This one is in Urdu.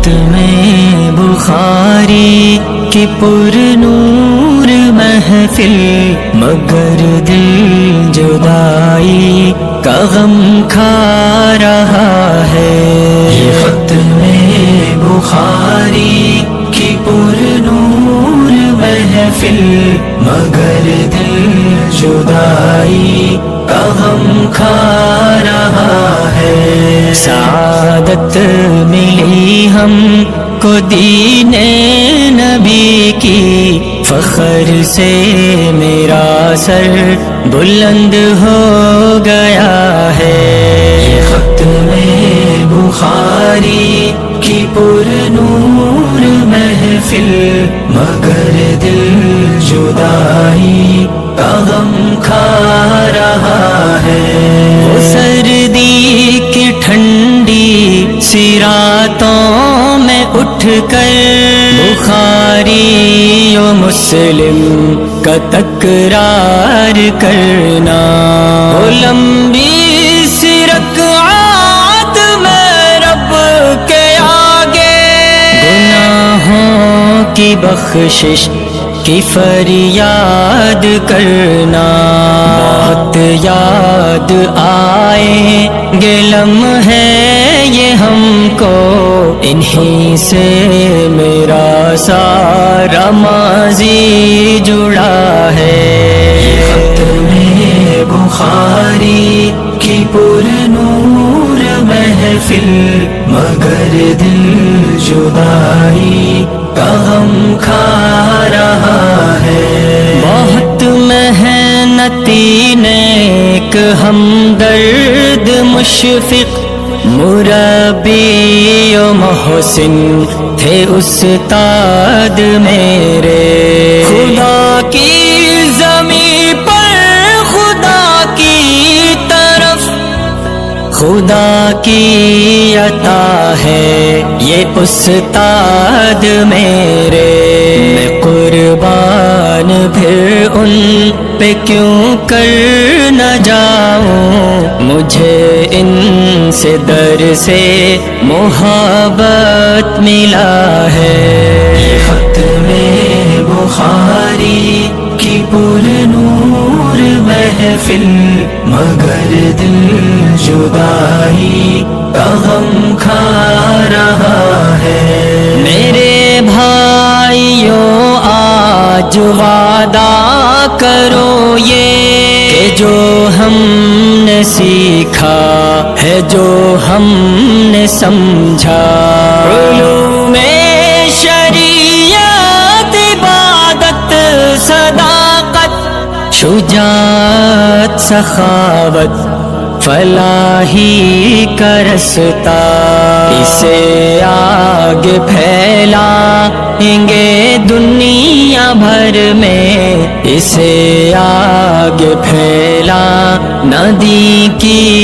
ختم بخاری کی پر نور محفل، مگر دل جدائی کا غم کھا رہا ہے۔ یہ ختم بخاری کی پر نور محفل، مگر دل جدائی کا غم کھا رہا ہے۔ سعادت ملی ہم کو دین نبی کی، فخر سے میرا سر بلند ہو گیا ہے۔ یہ ختم بخاری کی پر نور محفل، مگر دل جدائی کا غم کھا رہا ہے۔ وہ سردی کی ٹھنڈی سی راتوں میں اٹھ کر بخاری و مسلم کا تکرار کرنا، وہ لمبی سی رکعات میں رب کے آگے گناہوں کی بخشش کی فریاد کرنا۔ بہت یاد آئیں گے لمحے یہ ہم کو، انہی سے میرا سارا ماضی جڑا ہے۔ یہ ختم بخاری کی پر نور محفل، مگر دل جدائی کا غم کھا رہا ہے۔ بہت محنتی نیک ہمدرد مشفق مربی و محسن تھے استاد میرے، خدا کی زمین پر خدا کی طرف خدا کی عطا ہے یہ استاد میرے۔ میں قربان پھر ان پہ کیوں کر نہ جاؤں، مجھے ان سے در سے محبت ملا ہے۔ یہ ختم بخاری کی پر نور محفل، مگر دل جدائی کا غم کھا رہا ہے۔ میرے بھائیوں آج وعدہ کرو یہ، کہ جو ہم نے سیکھا ہے جو ہم نے سمجھا، علوم شریعت عبادت صداقت شجاعت سخاوت فلاحی کا رستہ، اسے آگے پھیلائیں گے دنیا بھر میں، اسے آگے پھیلا ندی کی